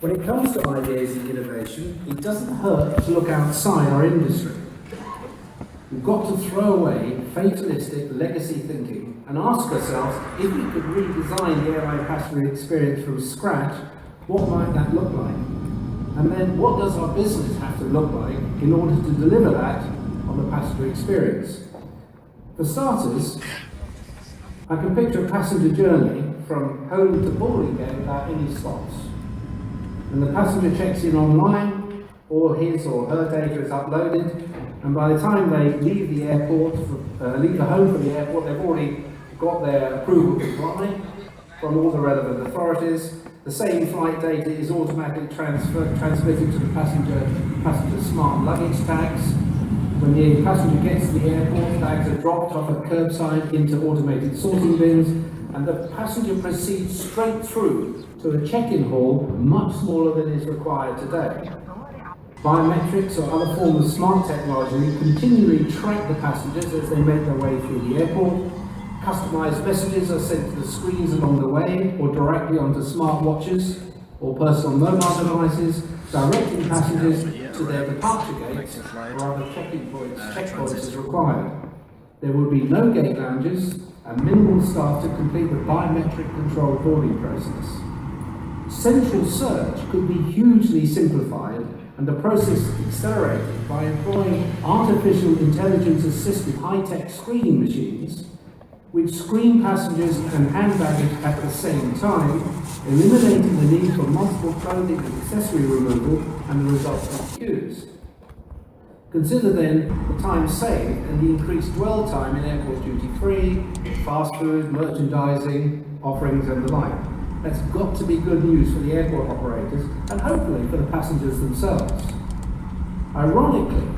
When it comes to ideas and innovation, it doesn't hurt to look outside our industry. We've got to throw away fatalistic legacy thinking and ask ourselves, if we could redesign the airline passenger experience from scratch, what might that look like? And then what does our business have to look like in order to deliver that on the passenger experience? For starters, I can picture a passenger journey from home to boarding gate without any stops. And the passenger checks in online, all his or her data is uploaded, and by the time they leave the airport, leave the home from the airport, they've already got their approval to fly from all the relevant authorities. The same flight data is automatically transmitted to the passenger's smart luggage tags. When the passenger gets to the airport, bags are dropped off at curbside into automated sorting bins, and the passenger proceeds straight through to a check-in hall much smaller than is required today. Biometrics or other forms of smart technology continually track the passengers as they make their way through the airport. Customized messages are sent to the screens along the way or directly onto smart watches or personal mobile devices, directing passengers to their departure gates or other checkpoints as required. There will be no gate lounges and minimal staff to complete the biometric controlled boarding process. Central search could be hugely simplified and the process accelerated by employing artificial intelligence assisted high-tech screening machines which screen passengers and hand baggage at the same time, eliminating the need for multiple clothing and accessory removal and the resultant queues. Consider then the time saved and the increased dwell time in airport duty-free, fast food, merchandising, offerings and the like. That's got to be good news for the airport operators and hopefully for the passengers themselves. Ironically,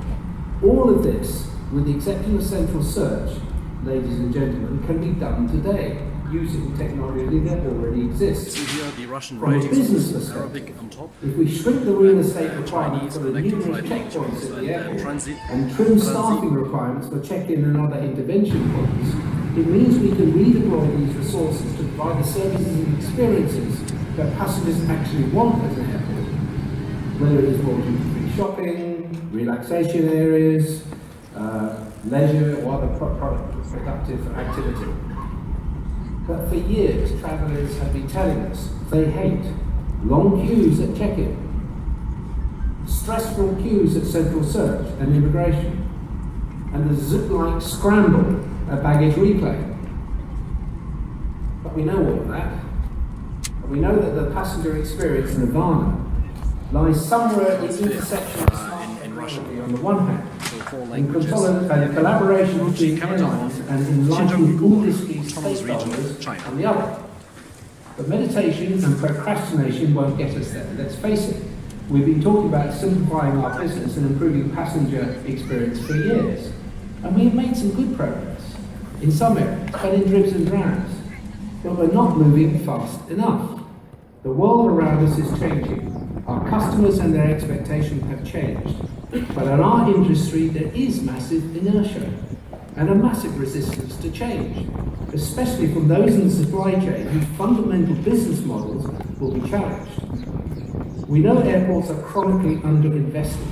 all of this, with the exception of central search, ladies and gentlemen, can be done today using technology that already exists. From a business perspective, if we shrink the real estate requirements for the numerous checkpoints at the airport and trim staffing requirements for check-in and other intervention points, it means we can redeploy these resources to provide the services and experiences that passengers actually want at an airport, whether it is more duty-free shopping, relaxation areas, leisure or other productive activity. But for years, travellers have been telling us they hate long queues at check-in, stressful queues at central search and immigration, and the zip-like scramble at baggage reclaim. But we know all of that. And we know that the passenger experience nirvana lies somewhere in the intersection of smart technology on the one hand, in collaboration between airlines and enlightening industry stakeholders on the other. But meditation and procrastination won't get us there, let's face it. We've been talking about simplifying our business and improving passenger experience for years. And we've made some good progress in some areas, but in dribs and drabs. But we're not moving fast enough. The world around us is changing. Our customers and their expectations have changed. But in our industry, there is massive inertia and a massive resistance to change, especially from those in the supply chain whose fundamental business models will be challenged. We know airports are chronically underinvested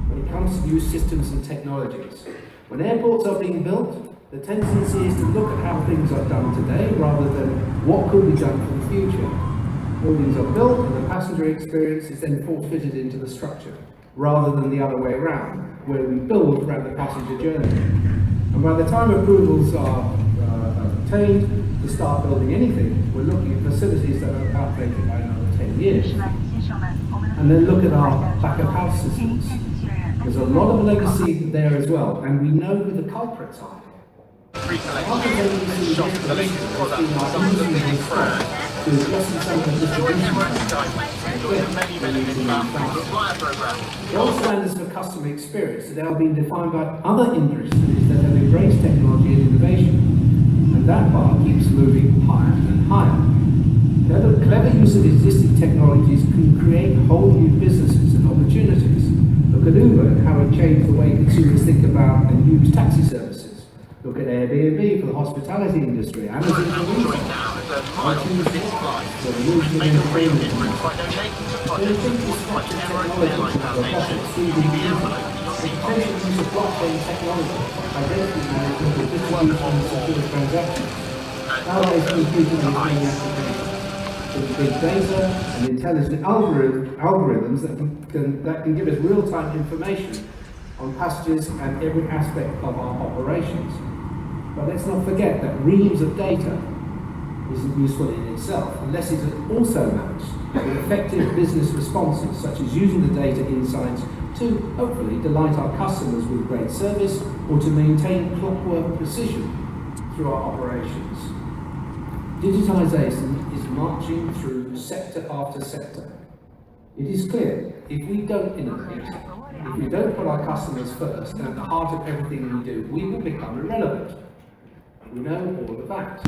when it comes to new systems and technologies. When airports are being built, the tendency is to look at how things are done today rather than what could be done for the future. Buildings are built and the passenger experience is then force-fitted into the structure, rather than the other way around, where we build around the passenger journey. And by the time approvals are obtained to start building anything, we're looking at facilities that are outdated by another 10 years. And then look at our back-of-house systems. There's a lot of legacy there as well, and we know who the culprits are. Shop the latest product, some of the biggest brands. Gold standards for customer experience are now being defined by other industries that have embraced technology and innovation, and that bar keeps moving higher and higher. The clever use of existing technologies can create whole new businesses and opportunities. Look at Uber and how it changed the way consumers think about and use taxi services, Look at Airbnb for the hospitality industry, Amazon for retail, iTunes for the movement and entertainment industry. There are things disruptive technology for robotics, 3D printing, the potential use of blockchain technology, identity management for distribution and secure transactions. Nowadays, computing is many applications. With big data and intelligent algorithms that can give us real-time information on passengers and every aspect of our operations. But let's not forget that reams of data isn't useful in itself unless it is also matched with effective business responses, such as using the data insights to hopefully delight our customers with great service or to maintain clockwork precision through our operations. Digitization is marching through sector after sector. It is clear, if we don't innovate, if we don't put our customers first and at the heart of everything we do, we will become irrelevant. We know all of that.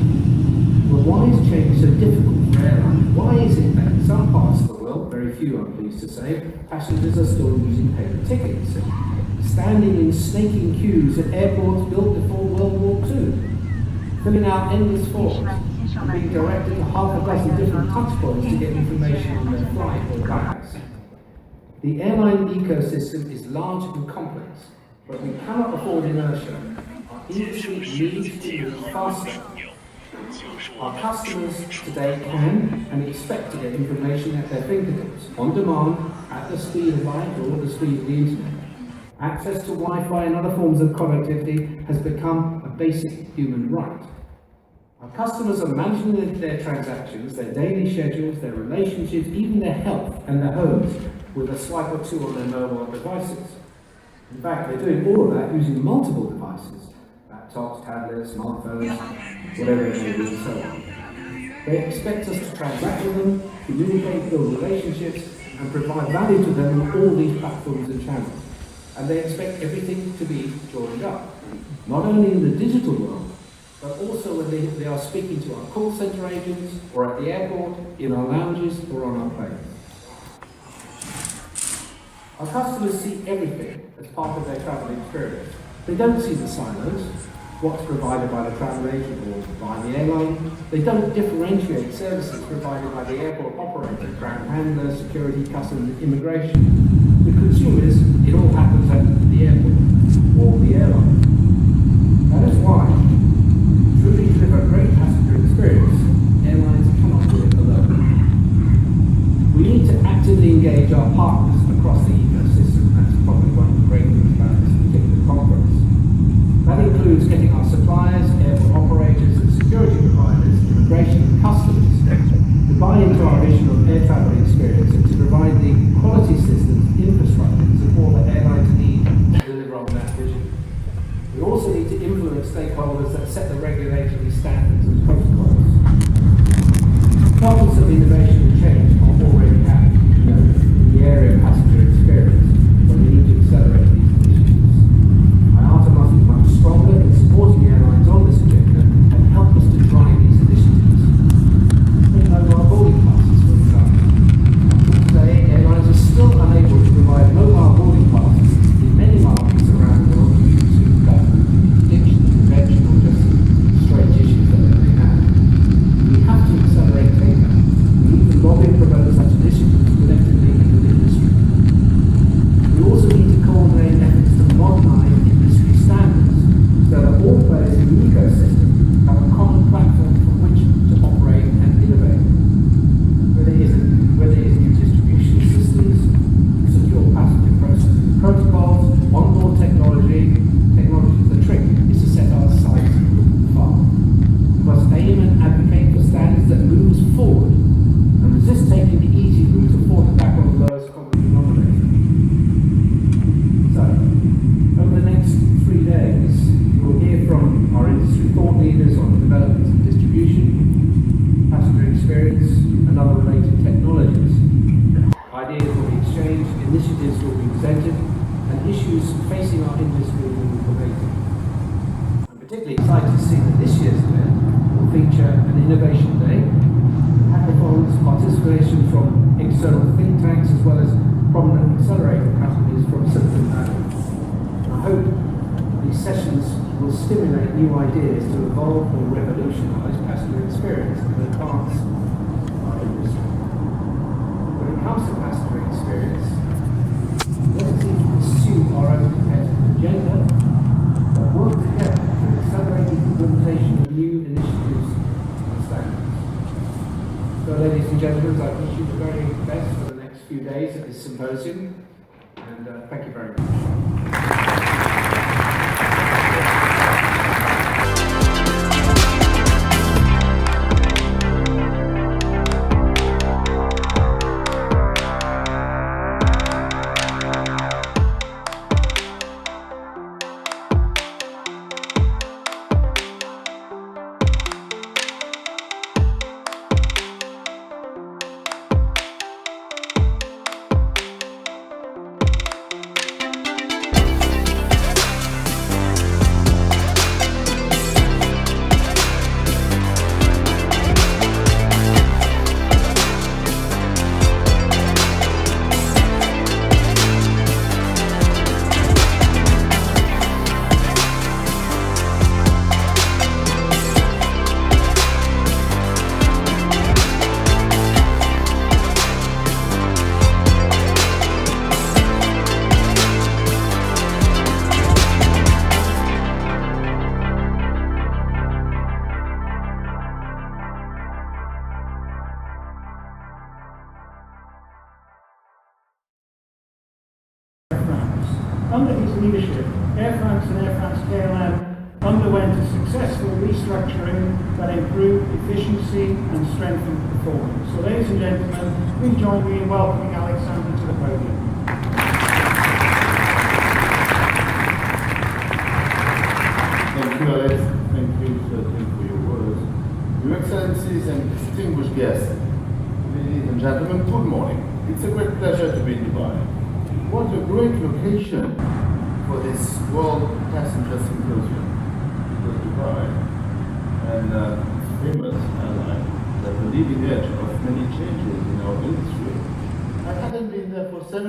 Well, why is change so difficult for airlines? Why is it that in some parts of the world, very few I'm pleased to say, passengers are still using paper tickets, standing in snaking queues at airports built before World War II, filling out endless forms, and being directed to half a dozen different touch points to get information on their flight or bags? The airline ecosystem is large and complex, but we cannot afford inertia. Our industry needs to move faster. Our customers today can and expect to get information at their fingertips, on demand, at the speed of light or the speed of the internet. Access to Wi-Fi and other forms of connectivity has become a basic human right. Our customers are managing their transactions, their daily schedules, their relationships, even their health and their homes with a swipe or two on their mobile devices. In fact, they're doing all of that using multiple devices, laptops, tablets, smartphones, whatever it may be, and so on. They expect us to transact with them, communicate, build relationships, and provide value to them on all these platforms and channels. And they expect everything to be joined up, not only in the digital world, but also when they are speaking to our call center agents, or at the airport, in our lounges, or on our planes. Our customers see everything as part of their travel experience. They don't see the silos, what's provided by the travel agent or by the airline. They don't differentiate services provided by the airport operator, ground handler, security, customs, immigration. The consumers, it all happens at the airport or the airline. That is why, to truly deliver a great passenger experience, airlines cannot do it alone. We need to actively engage our partners across the ecosystem. That's probably one of the great things about this particular conference. That includes getting our suppliers, airport operators and security providers, immigration and customs to buy into our vision of air travel experience and to provide the quality systems, infrastructure and support that airlines need to deliver on that vision. We also need to influence stakeholders that set the regulatory standards and protocols. Problems of innovation and change are already happening, in the area of passenger experience, but we need to accelerate these initiatives. IATA must be much stronger in supporting airlines on this agenda and help us to drive these initiatives. Think mobile boarding passes, for example. Today, airlines are still unable to provide mobile boarding passes in many markets around the world due to government addiction, prevention, or just strange issues that they have. We have to accelerate take-up. We need to lobby and promote such initiatives collectively in the industry. We also need to coordinate efforts to modernize industry standards so that all players in the ecosystem have a common platform from which to operate and innovate. Whether it is new distribution systems, secure passenger processing protocols, onboard technology, the trick is to set our sights far. We must aim and advocate for standards that move us forward and resist taking the easy route to fall back on the lowest common denominator. So, over the next 3 days, you will hear from our industry thought leaders on developments in distribution, passenger experience, and other related technologies. Ideas will be exchanged, initiatives will be presented, and issues facing our industry will be debated. I'm particularly excited to see that this year's event will feature an innovation day, hackathons, participation from external think tanks, as well as prominent accelerator companies from Silicon Valley. And I hope these sessions will stimulate stimulate new ideas to evolve or revolutionise passenger experience and advance our industry. When it comes to passenger experience, let's each pursue our own competitive agenda, but work together to accelerate the implementation of new initiatives and standards. So, ladies and gentlemen, I wish you the very best for the next few days at this symposium, and thank you very much. Under his leadership, Air France and Air France KLM underwent a successful restructuring that improved efficiency and strengthened performance. So, ladies and gentlemen, please join me in welcoming Alexander to the podium. Thank you, Alex. Thank you, certainly, for your words. Your Excellencies and distinguished guests, ladies and gentlemen, good morning. It's a great pleasure to be in Dubai. What a great location for this World Passenger Symposium. Because Dubai, and famous airline, at the leading edge of many changes in our industry. I haven't been there for 7